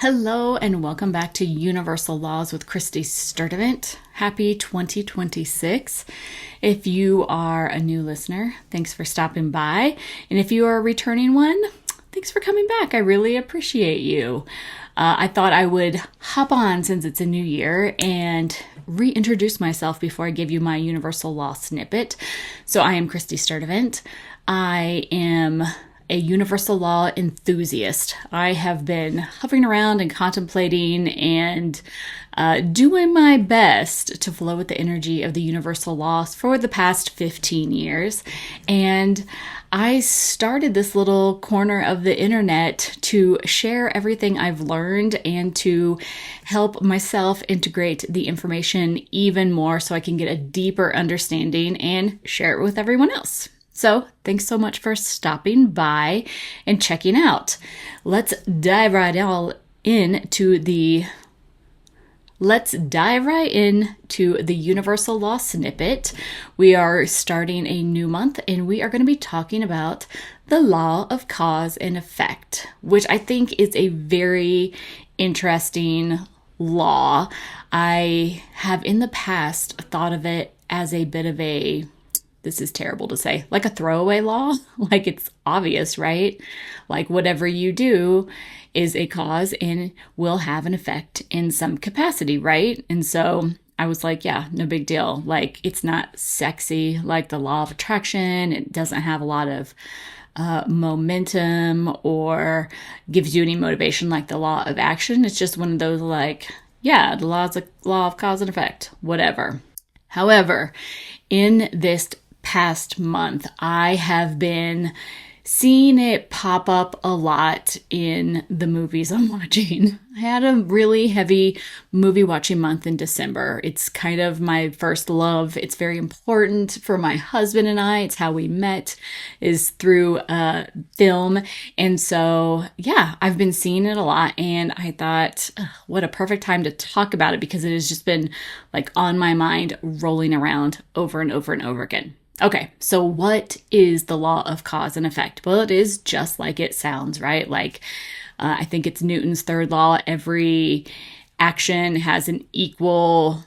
Hello and welcome back to Universal Laws with Christy Sturdivant. Happy 2026. If you are a new listener, thanks for stopping by. And if you are a returning one, thanks for coming back. I really appreciate you. I thought I would hop on since it's a new year and reintroduce myself before I give you my Universal Law snippet. So I am Christy Sturdivant. I am a universal law enthusiast. I have been hovering around and contemplating and doing my best to flow with the energy of the universal laws for the past 15 years. And I started this little corner of the internet to share everything I've learned and to help myself integrate the information even more so I can get a deeper understanding and share it with everyone else. So thanks so much for stopping by and checking out. Let's dive right into the universal law snippet. We are starting a new month and we are going to be talking about the law of cause and effect, which I think is a very interesting law. I have in the past thought of it as a bit of this is terrible to say, like a throwaway law. Like it's obvious, right? Like whatever you do is a cause and will have an effect in some capacity, right? And so I was like, yeah, no big deal. Like it's not sexy like the law of attraction. It doesn't have a lot of momentum or gives you any motivation like the law of action. It's just one of those like, yeah, the law of cause and effect, whatever. However, in this past month, I have been seeing it pop up a lot in the movies I'm watching. I had a really heavy movie watching month in December. It's kind of my first love. It's very important for my husband and I. It's how we met, is through film. And so, yeah, I've been seeing it a lot. And I thought, what a perfect time to talk about it because it has just been like on my mind, rolling around over and over and over again. Okay, so what is the law of cause and effect? Well, it is just like it sounds, right? Like, I think it's Newton's third law. Every action has an equal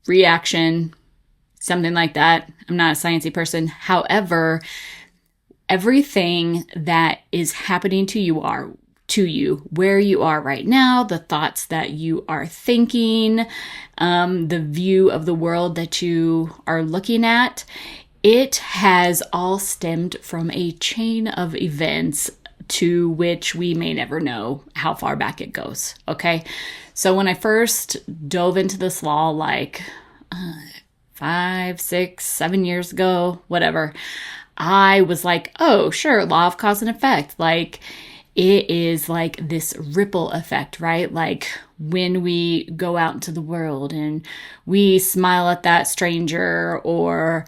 reaction, something like that. I'm not a sciencey person. However, everything that is happening to you, where you are right now, the thoughts that you are thinking, the view of the world that you are looking at, it has all stemmed from a chain of events to which we may never know how far back it goes. Okay. So when I first dove into this law, like 5, 6, 7 years ago, whatever, I was like, oh, sure. Law of cause and effect. Like, it is like this ripple effect, right? Like when we go out into the world and we smile at that stranger or,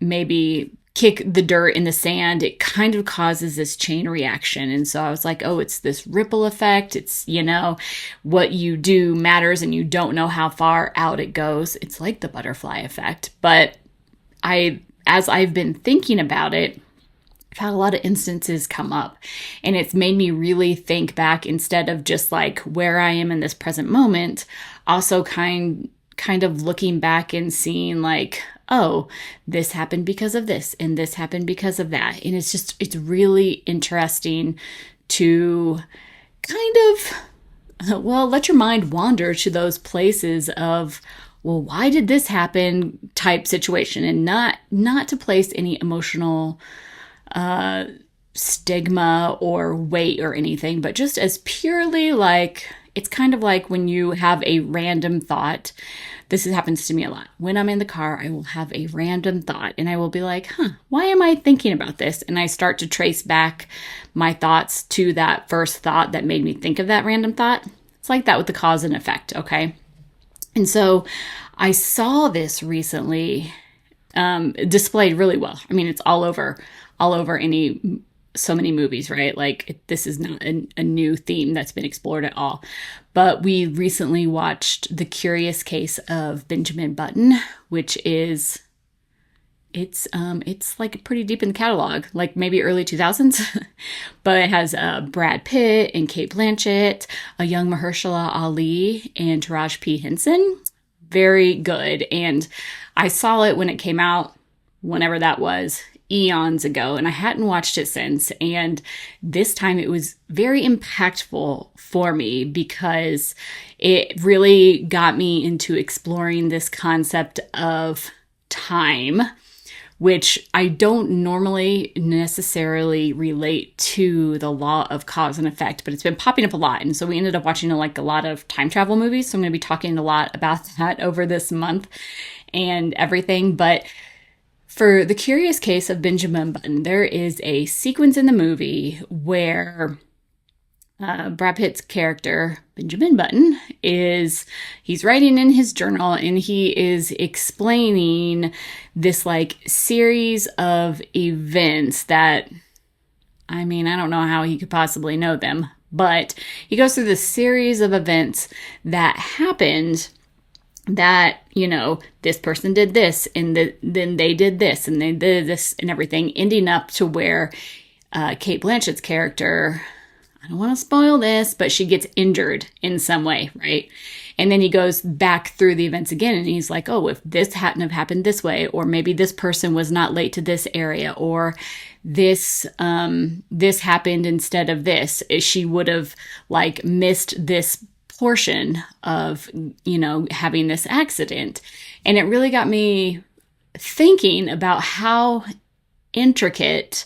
maybe kick the dirt in the sand, it kind of causes this chain reaction. And so I was like, oh, it's this ripple effect. It's, what you do matters and you don't know how far out it goes. It's like the butterfly effect. But as I've been thinking about it, I've had a lot of instances come up and it's made me really think back instead of just like where I am in this present moment, also kind of looking back and seeing like, oh, this happened because of this and this happened because of that. And it's really interesting to kind of, let your mind wander to those places of, well, why did this happen type situation, and not to place any emotional stigma or weight or anything, but just as purely like, it's kind of like when you have a random thought. This happens to me a lot. When I'm in the car, I will have a random thought and I will be like, why am I thinking about this? And I start to trace back my thoughts to that first thought that made me think of that random thought. It's like that with the cause and effect, okay? And so I saw this recently displayed really well. I mean, it's all over so many movies, right? Like this is not a new theme that's been explored at all. But we recently watched The Curious Case of Benjamin Button, which is It's like pretty deep in the catalog, like maybe early 2000s, but it has Brad Pitt and Kate Blanchett, a young Mahershala Ali, and Taraji P. Henson. Very good. And I saw it when it came out, whenever that was, eons ago, and I hadn't watched it since. And this time it was very impactful for me because it really got me into exploring this concept of time, which I don't normally necessarily relate to the law of cause and effect, but it's been popping up a lot. And so we ended up watching like a lot of time travel movies. So I'm going to be talking a lot about that over this month and everything. But for the curious case of Benjamin Button, there is a sequence in the movie where Brad Pitt's character, Benjamin Button, he's writing in his journal and he is explaining this like series of events that, I mean, I don't know how he could possibly know them, but he goes through this series of events that happened that, you know, this person did this and then they did this and they did this and everything, ending up to where Kate Blanchett's character, I don't want to spoil this, but she gets injured in some way, right? And then he goes back through the events again and he's like, oh, if this hadn't have happened this way, or maybe this person was not late to this area, or this happened instead of this, she would have like missed this portion of, you know, having this accident. And it really got me thinking about how intricate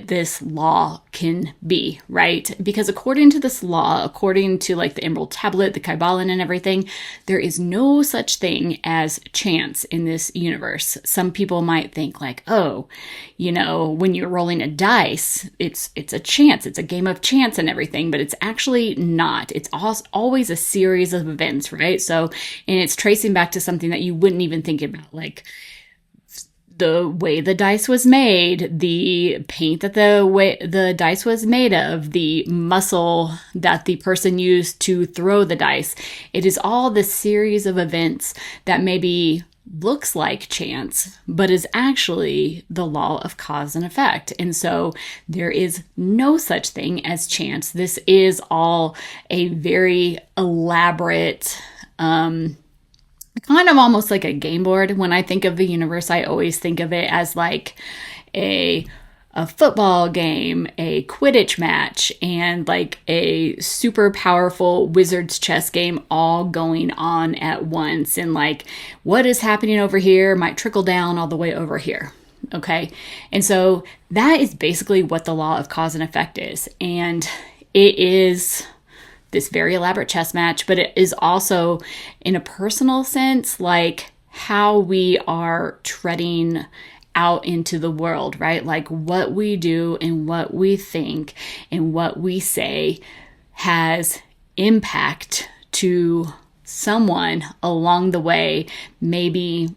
this law can be, right? Because according to this law, according to like the Emerald Tablet, the Kybalion and everything, there is no such thing as chance in this universe. Some people might think like, oh, you know, when you're rolling a dice, it's a chance, it's a game of chance and everything, but it's actually not. It's always a series of events, right? So, and it's tracing back to something that you wouldn't even think about, like the way the dice was made, the paint that the dice was made of, the muscle that the person used to throw the dice. It is all this series of events that maybe looks like chance, but is actually the law of cause and effect. And so there is no such thing as chance. This is all a very elaborate, kind of almost like a game board. When I think of the universe, I always think of it as like a football game, a Quidditch match, and like a super powerful wizard's chess game all going on at once. And like what is happening over here might trickle down all the way over here. Okay. And so that is basically what the law of cause and effect is. And it is this very elaborate chess match, but it is also, in a personal sense, like how we are treading out into the world, right? Like what we do and what we think and what we say has impact to someone along the way, maybe,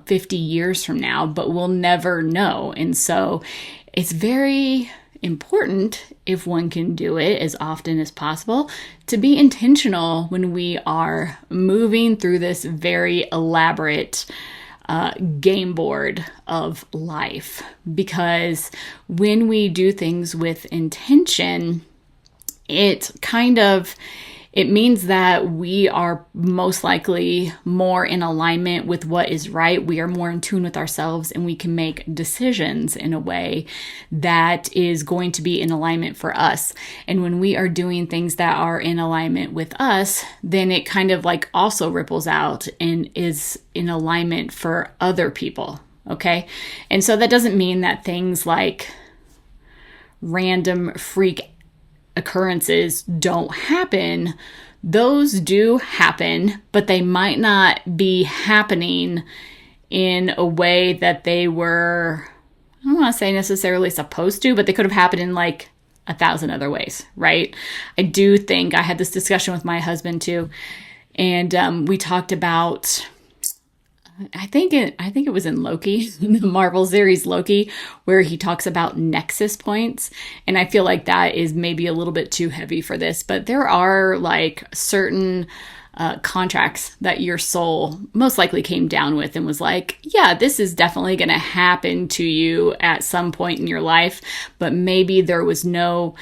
50 years from now, but we'll never know. And so it's very important, if one can do it as often as possible, to be intentional when we are moving through this very elaborate game board of life. Because when we do things with intention, it means that we are most likely more in alignment with what is right. We are more in tune with ourselves, and we can make decisions in a way that is going to be in alignment for us. And when we are doing things that are in alignment with us, then it kind of like also ripples out and is in alignment for other people. Okay. And so that doesn't mean that things like random freak occurrences don't happen. Those do happen, but they might not be happening in a way that they were, I don't want to say necessarily supposed to, but they could have happened in like 1,000 other ways, right? I do think I had this discussion with my husband too, and we talked about, I think it was in Loki, the Marvel series Loki, where he talks about nexus points. And I feel like that is maybe a little bit too heavy for this, but there are like certain contracts that your soul most likely came down with and was like, yeah, this is definitely going to happen to you at some point in your life, but maybe there was no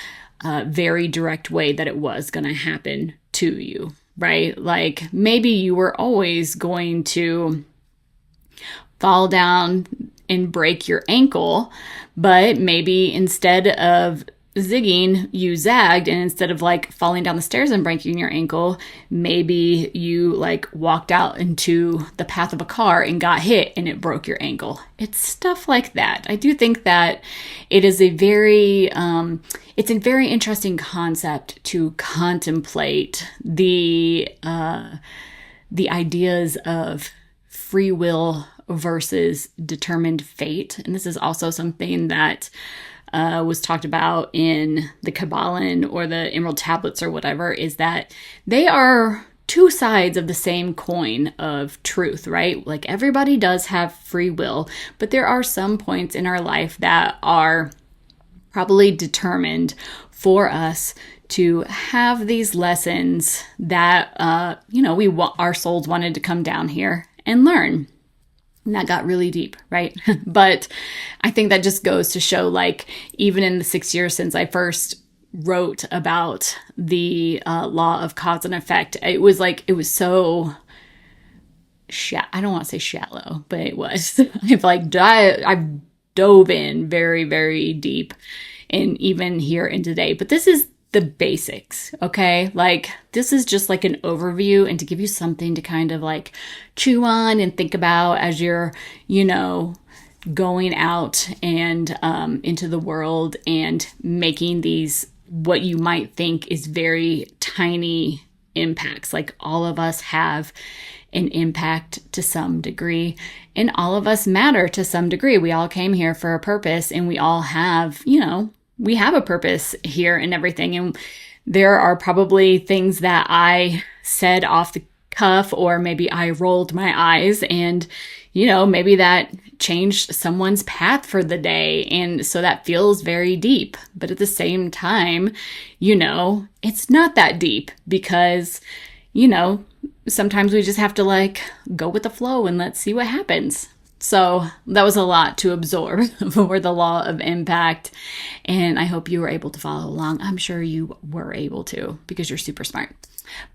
very direct way that it was going to happen to you, right? Like maybe you were always going to fall down and break your ankle, but maybe instead of zigging, you zagged, and instead of like falling down the stairs and breaking your ankle, maybe you like walked out into the path of a car and got hit and it broke your ankle. It's stuff like that. I do think that it is a very interesting concept to contemplate the ideas of free will versus determined fate. And this is also something that was talked about in the Kabbalah or the Emerald Tablets or whatever, is that they are two sides of the same coin of truth, right? Like everybody does have free will, but there are some points in our life that are probably determined for us to have these lessons that, our souls wanted to come down here and learn. And that got really deep, right? But I think that just goes to show, like, even in the 6 years since I first wrote about the law of cause and effect, it was so, I don't want to say shallow, but it was. I've dove in very, very deep, and even here in today. But this is the basics, okay? Like, this is just like an overview and to give you something to kind of like chew on and think about as you're, going out and into the world and making these, what you might think is very tiny impacts. Like all of us have an impact to some degree, and all of us matter to some degree. We all came here for a purpose, and we all have, we have a purpose here and everything. And there are probably things that I said off the cuff, or maybe I rolled my eyes and, maybe that changed someone's path for the day. And so that feels very deep. But at the same time, it's not that deep because, sometimes we just have to like go with the flow and let's see what happens. So that was a lot to absorb for the law of impact. And I hope you were able to follow along. I'm sure you were able to because you're super smart.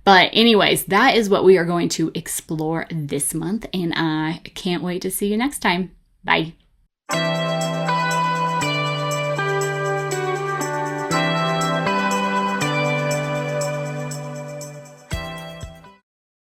But anyways, that is what we are going to explore this month. And I can't wait to see you next time. Bye.